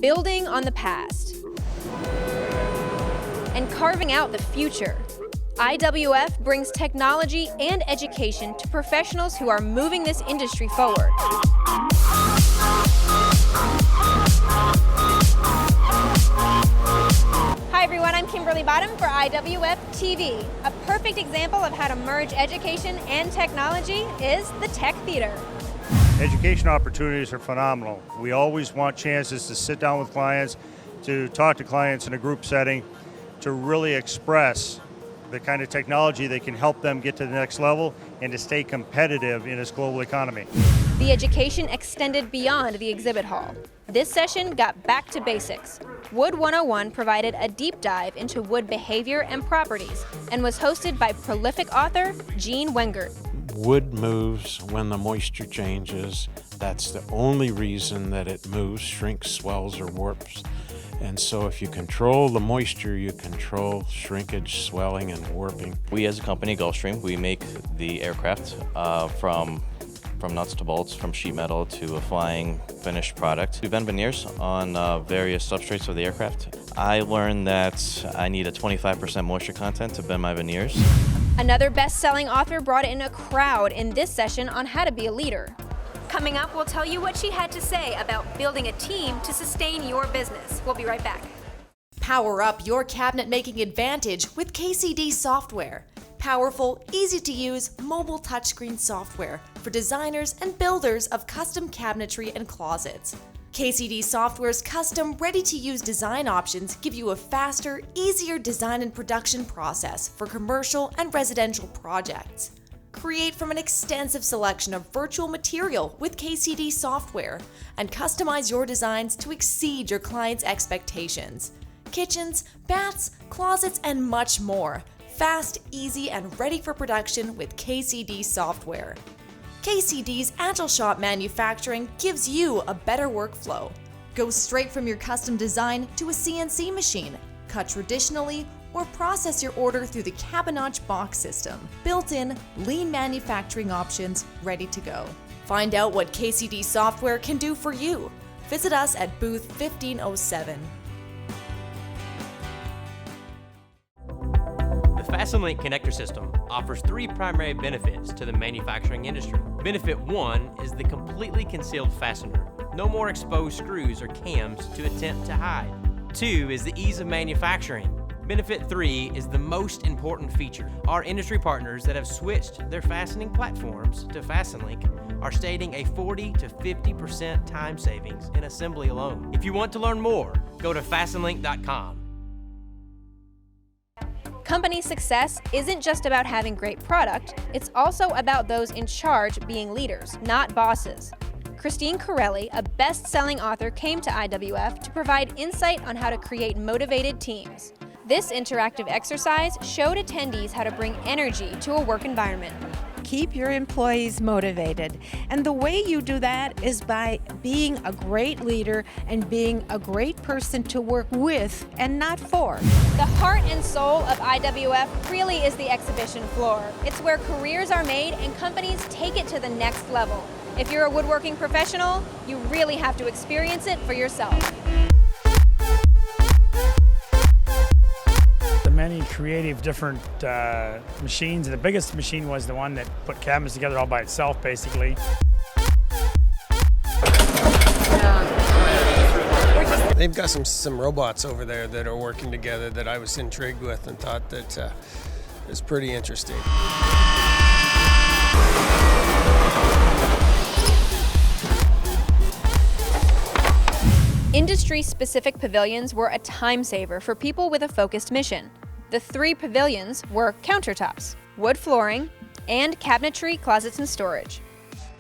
building on the past and carving out the future. IWF brings technology and education to professionals who are moving this industry forward. Hi everyone, I'm Kimberly Bottom for IWF TV. A perfect example of how to merge education and technology is the Tech Theater. Education opportunities are phenomenal. We always want chances to sit down with clients, to talk to clients in a group setting, to really express the kind of technology that can help them get to the next level and to stay competitive in this global economy. The education extended beyond the exhibit hall. This session got back to basics. Wood 101 provided a deep dive into wood behavior and properties and was hosted by prolific author Gene Wengert. Wood moves when the moisture changes. That's the only reason that it moves, shrinks, swells, or warps. And so if you control the moisture, you control shrinkage, swelling, and warping. We as a company, Gulfstream, we make the aircraft from nuts to bolts, from sheet metal to a flying finished product. We bend veneers on various substrates of the aircraft. I learned that I need a 25% moisture content to bend my veneers. Another best-selling author brought in a crowd in this session on how to be a leader. Coming up, we'll tell you what she had to say about building a team to sustain your business. We'll be right back. Power up your cabinet-making advantage with KCD software. Powerful, easy-to-use mobile touchscreen software for designers and builders of custom cabinetry and closets. KCD Software's custom, ready-to-use design options give you a faster, easier design and production process for commercial and residential projects. Create from an extensive selection of virtual material with KCD Software and customize your designs to exceed your clients' expectations. Kitchens, baths, closets, and much more. Fast, easy, and ready for production with KCD Software. KCD's Agile Shop Manufacturing gives you a better workflow. Go straight from your custom design to a CNC machine, cut traditionally, or process your order through the Cabinage box system. Built-in, lean manufacturing options ready to go. Find out what KCD Software can do for you. Visit us at booth 1507. The FastenLink connector system offers three primary benefits to the manufacturing industry. Benefit 1 is the completely concealed fastener. No more exposed screws or cams to attempt to hide. 2 is the ease of manufacturing. Benefit 3 is the most important feature. Our industry partners that have switched their fastening platforms to FastenLink are stating a 40 to 50% time savings in assembly alone. If you want to learn more, go to fastenlink.com. Company success isn't just about having great product, it's also about those in charge being leaders, not bosses. Christine Corelli, a best-selling author, came to IWF to provide insight on how to create motivated teams. This interactive exercise showed attendees how to bring energy to a work environment. Keep your employees motivated. And the way you do that is by being a great leader and being a great person to work with and not for. The heart and soul of IWF really is the exhibition floor. It's where careers are made and companies take it to the next level. If you're a woodworking professional, you really have to experience it for yourself. Many creative different machines. The biggest machine was the one that put cabinets together all by itself, basically. They've got some robots over there that are working together that I was intrigued with and thought that it was pretty interesting. Industry-specific pavilions were a time saver for people with a focused mission. The 3 pavilions were countertops, wood flooring, and cabinetry, closets, and storage.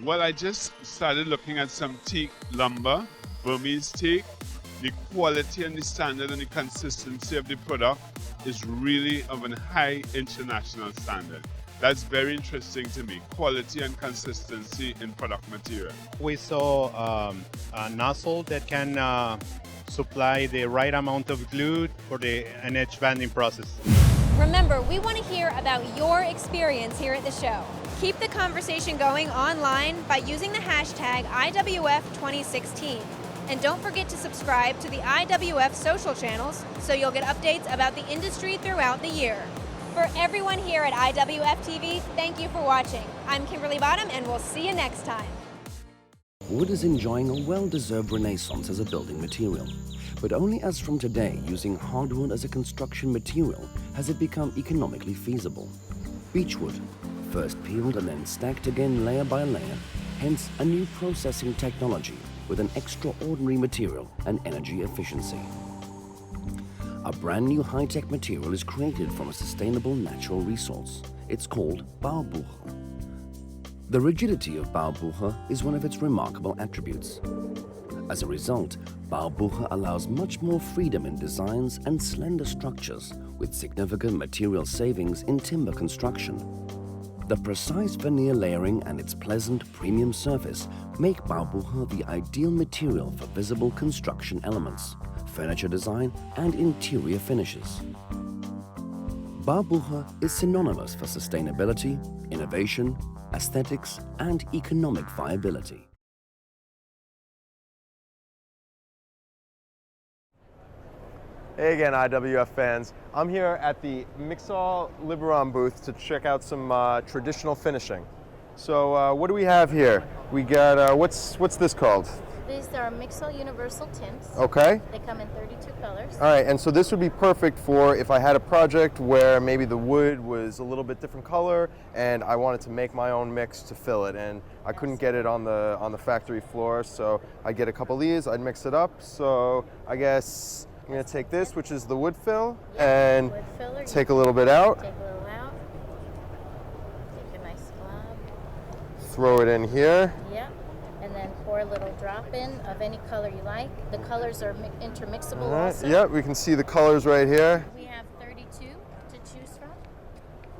Well, I just started looking at some teak lumber, Burmese teak. The quality and the standard and the consistency of the product is really of a high international standard. That's very interesting to me, quality and consistency in product material. We saw a nozzle that can supply the right amount of glue for the edge banding process. Remember, we want to hear about your experience here at the show. Keep the conversation going online by using the hashtag IWF 2016. And don't forget to subscribe to the IWF social channels so you'll get updates about the industry throughout the year. For everyone here at IWF TV, thank you for watching. I'm Kimberly Bottom, and we'll see you next time. Wood is enjoying a well-deserved renaissance as a building material. But only as from today, using hardwood as a construction material, has it become economically feasible. Beechwood, first peeled and then stacked again layer by layer, hence a new processing technology with an extraordinary material and energy efficiency. A brand new high-tech material is created from a sustainable natural resource. It's called Baubuche. The rigidity of Baubuche is one of its remarkable attributes. As a result, Baubuche allows much more freedom in designs and slender structures, with significant material savings in timber construction. The precise veneer layering and its pleasant premium surface make Baubuche the ideal material for visible construction elements, furniture design, and interior finishes. Baubuche is synonymous for sustainability, innovation, aesthetics, and economic viability. Hey again, IWF fans. I'm here at the Mixol Liberon booth to check out some traditional finishing. So what do we have here? We got, what's this called? These are Mixol Universal Tints. Okay. They come in 32 colors. All right, and so this would be perfect for if I had a project where maybe the wood was a little bit different color and I wanted to make my own mix to fill it, and I couldn't get it on the factory floor, so I'd get a couple of these, I'd mix it up. So I guess I'm going to take this, which is the wood fill, and wood filler, take a little bit out. Take a little out. Take a nice glob. Throw it in here. Yep. And then pour a little drop in of any color you like. The colors are intermixable also. Yeah, we can see the colors right here. We have 32 to choose from.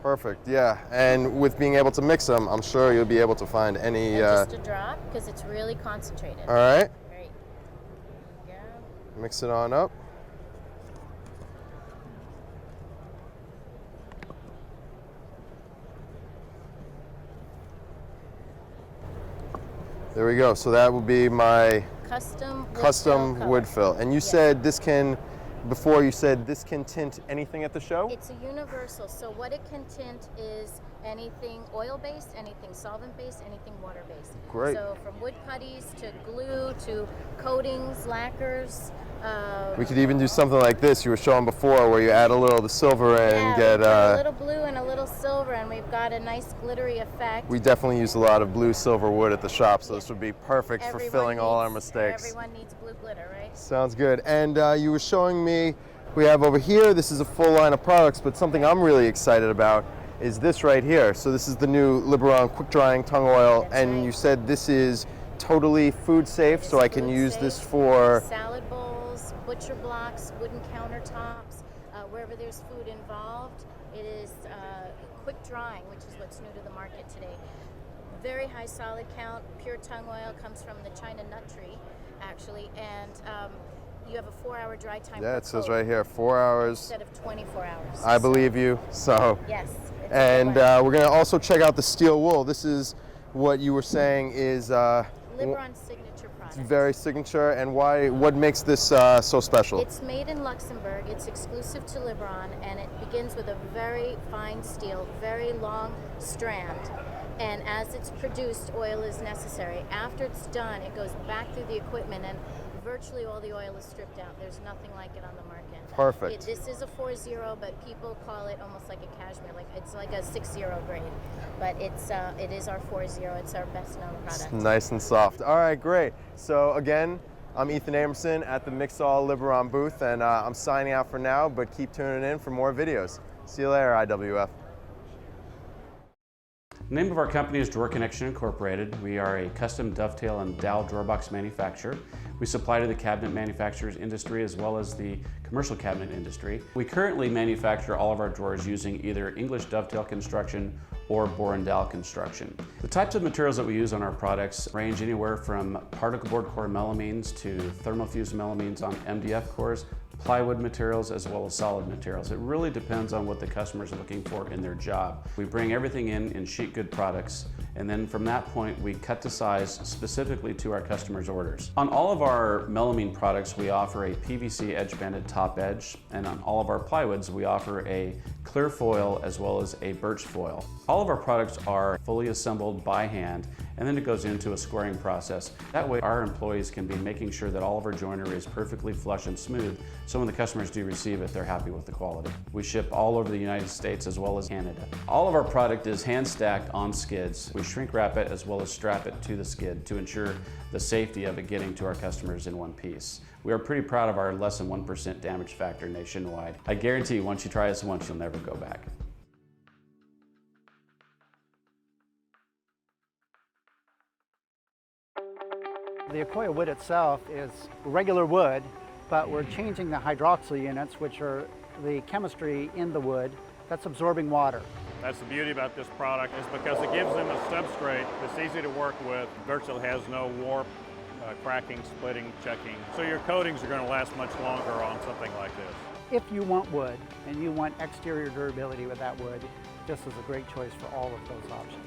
Perfect, yeah. And with being able to mix them, I'm sure you'll be able to find any... just a drop, because it's really concentrated. All right. Great. There you go. Mix it on up. There we go. So that will be my custom wood fill. And you said this can, before you said this can tint anything at the show? It's a universal. So what it can tint is anything oil-based, anything solvent-based, anything water-based. Great. So from wood putties to glue to coatings, lacquers. We could even do something like this you were showing before, where you add a little of the silver in and get a little blue and a little silver, and we've got a nice glittery effect. We definitely use a lot of blue silver wood at the shop, so this would be perfect for filling all our mistakes. Everyone needs blue glitter, right? Sounds good. And you were showing me, we have over here, this is a full line of products, but something I'm really excited about is this right here. So this is the new Liberon quick drying tongue oil, and you said this is totally food safe, so I can use this for salad bowls, butcher blocks, wooden countertops, wherever there's food involved. It is quick drying, which is what's new to the market today. Very high solid count, pure tongue oil, comes from the China nut tree, actually, and you have a 4-hour dry time. Yeah, it says right here, 4 hours. Instead of 24 hours. I believe you, so. Yes. And we're gonna also check out the steel wool. This is what you were saying is Liberon's signature product. It's very signature, and what makes this so special? It's made in Luxembourg, it's exclusive to Liberon, and it begins with a very fine steel, very long strand. And as it's produced, oil is necessary. After it's done, it goes back through the equipment, and virtually all the oil is stripped out. There's nothing like it on the market. Perfect. This is a 4.0, but people call it almost like a cashmere, like it's like a 6.0 grade. But it is our 4.0. It's our best known product. It's nice and soft. All right, great. So again, I'm Ethan Amerson at the Mixol Liberon booth, and I'm signing out for now, but keep tuning in for more videos. See you later, IWF. The name of our company is Drawer Connection Incorporated. We are a custom dovetail and dowel drawer box manufacturer. We supply to the cabinet manufacturers industry as well as the commercial cabinet industry. We currently manufacture all of our drawers using either English dovetail construction or bore and dowel construction. The types of materials that we use on our products range anywhere from particle board core melamines to thermofused melamines on MDF cores, plywood materials, as well as solid materials. It really depends on what the customer is looking for in their job. We bring everything in sheet good products, And then from that point, we cut to size specifically to our customers' orders. On all of our melamine products, we offer a PVC edge-banded top edge, and on all of our plywoods, we offer a clear foil as well as a birch foil. All of our products are fully assembled by hand, and then it goes into a squaring process. That way our employees can be making sure that all of our joinery is perfectly flush and smooth, so when the customers do receive it, they're happy with the quality. We ship all over the United States as well as Canada. All of our product is hand stacked on skids. We shrink wrap it as well as strap it to the skid to ensure the safety of it getting to our customers in one piece. We are pretty proud of our less than 1% damage factor nationwide. I guarantee once you try us once, you'll never go back. The Akoya wood itself is regular wood, but we're changing the hydroxyl units, which are the chemistry in the wood that's absorbing water. That's the beauty about this product, is because it gives them a substrate that's easy to work with, virtually has no warp, cracking, splitting, checking. So your coatings are going to last much longer on something like this. If you want wood and you want exterior durability with that wood, this is a great choice for all of those options.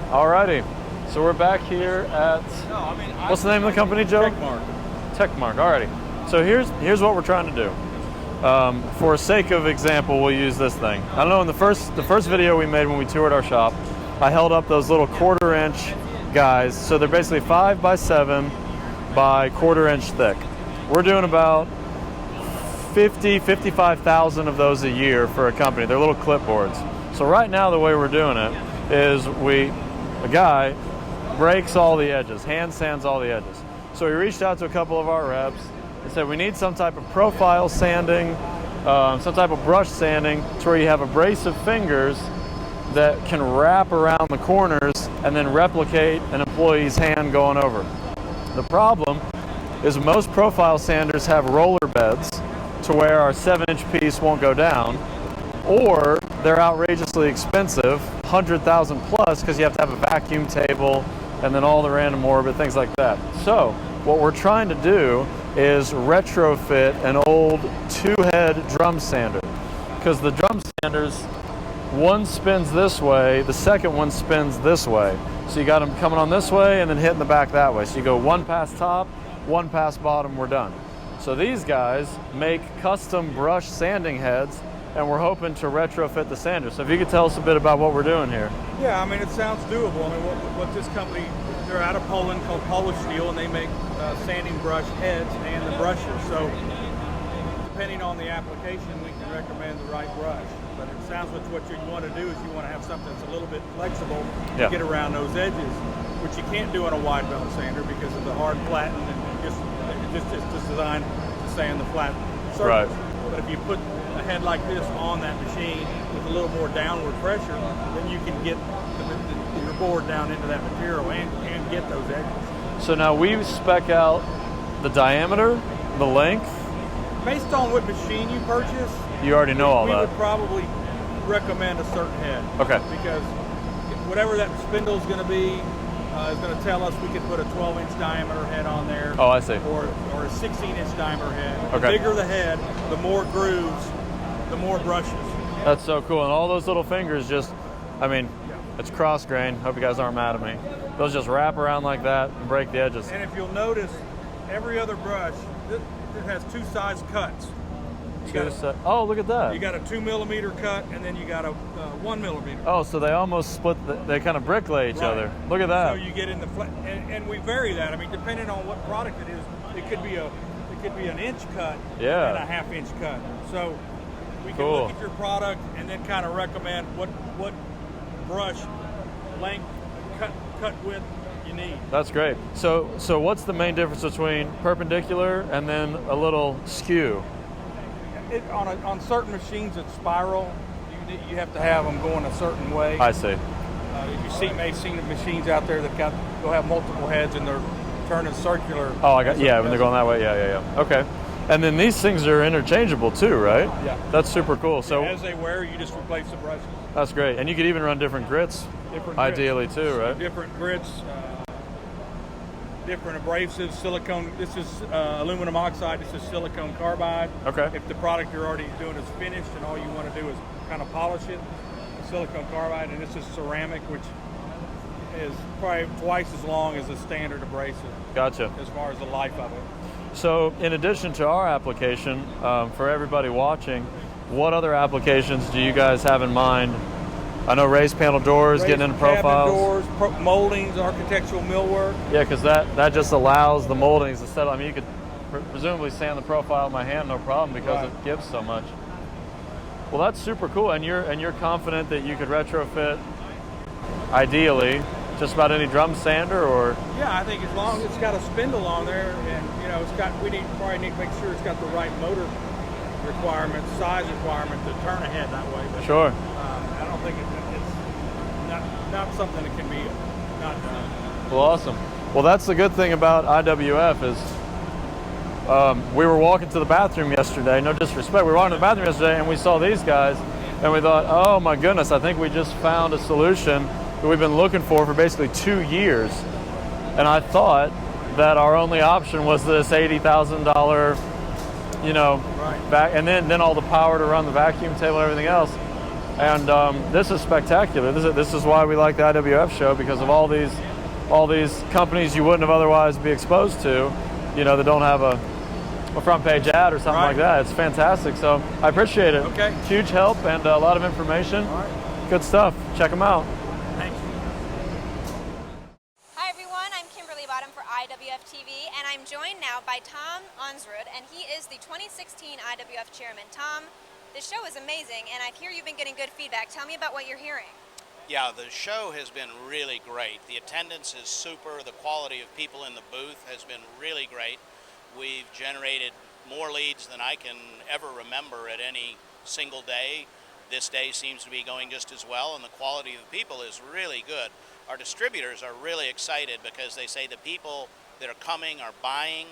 Alrighty, so we're back here at, what's the name of the company, Joe? Techmark, alrighty. So here's what we're trying to do. For sake of example, we'll use this thing. I don't know, in the first video we made when we toured our shop, I held up those little 1/4 inch guys. So they're basically 5 by 7 by 1/4 inch thick. We're doing about 55,000 of those a year for a company. They're little clipboards. So right now the way we're doing it is a guy breaks all the edges, hand sands all the edges. So we reached out to a couple of our reps and said we need some type of profile sanding, some type of brush sanding to where you have abrasive fingers that can wrap around the corners and then replicate an employee's hand going over. The problem is most profile sanders have roller beds to where our 7-inch piece won't go down, or they're outrageously expensive, 100,000 plus, because you have to have a vacuum table and then all the random orbit, things like that. So what we're trying to do is retrofit an old 2-head drum sander, because the drum sanders, one spins this way, the second one spins this way. So you got them coming on this way and then hitting the back that way. So you go one pass top, one pass bottom, we're done. So these guys make custom brush sanding heads, and we're hoping to retrofit the sander. So if you could tell us a bit about what we're doing here. Yeah, I mean, it sounds doable. I mean, what this company, they're out of Poland called Polish Steel, and they make sanding brush heads and the brushes. So depending on the application, we can recommend the right brush. But it sounds like what you want to do is you want to have something that's a little bit flexible to get around those edges, which you can't do on a wide belt sander because of the hard flatten, and it's just designed to sand the flat surface. Right. But if you put a head like this on that machine with a little more downward pressure, then you can get your board down into that material and get those edges. So now we spec out the diameter, the length. Based on what machine you purchase, you already know all that. We would probably recommend a certain head. Okay. Because whatever that spindle is going to be is going to tell us we could put a 12-inch diameter head on there. Oh, I see. Or a 16-inch diameter head. Okay. The bigger the head, the more grooves, the more brushes. That's so cool. And all those little fingers just, I mean, it's cross grain. Hope you guys aren't mad at me. Those just wrap around like that and break the edges. And if you'll notice, every other brush, it has 2 size cuts. Oh, look at that. You got a 2mm cut, and then you got a 1mm. Oh, so they almost split, they kind of bricklay each other. Look at that. So you get in the flat, and we vary that. I mean, depending on what product it is, it could be an inch cut and a 1/2 inch cut. So we can look at your product and then kind of recommend what brush length, cut width you need. That's great. So what's the main difference between perpendicular and then a little skew? On certain machines, it's spiral. You have to have them going a certain way. I see. You may see the machines out there that they'll have multiple heads and they're turning circular. Oh, when they're going that way. Yeah. Okay. And then these things are interchangeable too, right? Yeah. That's super cool. So as they wear, you just replace the brushes. That's great. And you could even run different grits, ideally too, right? Different grits. different abrasives, silicone. This is aluminum oxide. This is silicone carbide. Okay. If the product you're already doing is finished and all you want to do is kind of polish it, silicone carbide, and this is ceramic, which is probably twice as long as a standard abrasive. Gotcha. As far as the life of it. So in addition to our application, for everybody watching, what other applications do you guys have in mind? I know raised panel doors, getting into profiles. Cabinet doors, moldings, architectural millwork. Yeah, because that just allows the moldings to settle. I mean, you could presumably sand the profile with my hand, no problem, because it gives so much. Well, that's super cool, and you're confident that you could retrofit, ideally, just about any drum sander, or? Yeah, I think as long as it's got a spindle on there, and it's got, probably need to make sure it's got the right motor requirements, size requirement to turn a head that way. But, sure. I don't think it's not something that can be not done. Well, awesome. Well, that's the good thing about IWF is we were walking to the bathroom yesterday, no disrespect, we were walking to the bathroom yesterday and we saw these guys and we thought, oh my goodness, I think we just found a solution that we've been looking for basically 2 years. And I thought that our only option was this $80,000, back, and then all the power to run the vacuum table and everything else. And this is spectacular. This is why we like the IWF show, because of all these companies you wouldn't have otherwise be exposed to, that don't have a front page ad or something like that. It's fantastic. So I appreciate it. Okay. Huge help and a lot of information. All right. Good stuff. Check them out. Thanks. Hi everyone, I'm Kimberly Bottom for IWF TV, and I'm joined now by Tom Onsrud, and he is the 2016 IWF chairman. Tom, this show is amazing, and I hear you've been getting good feedback. Tell me about what you're hearing. Yeah, the show has been really great. The attendance is super. The quality of people in the booth has been really great. We've generated more leads than I can ever remember at any single day. This day seems to be going just as well, and the quality of the people is really good. Our distributors are really excited because they say the people that are coming are buying.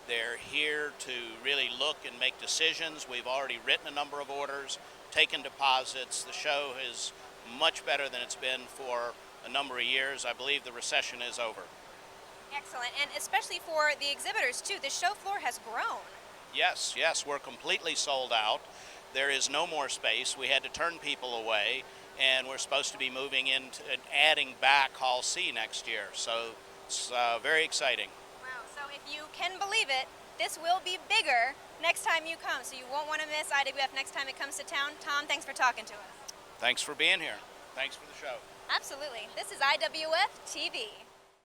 They're here to really look and make decisions. We've already written a number of orders, taken deposits. The show is much better than it's been for a number of years. I believe the recession is over. Excellent, and especially for the exhibitors too. The show floor has grown. Yes, we're completely sold out. There is no more space. We had to turn people away, and we're supposed to be moving into and adding back Hall C next year. So it's very exciting. Wow, so if you can believe it, this will be bigger next time you come, so you won't want to miss IWF next time it comes to town. Tom, thanks for talking to us. Thanks for being here. Thanks for the show. Absolutely. This is IWF TV.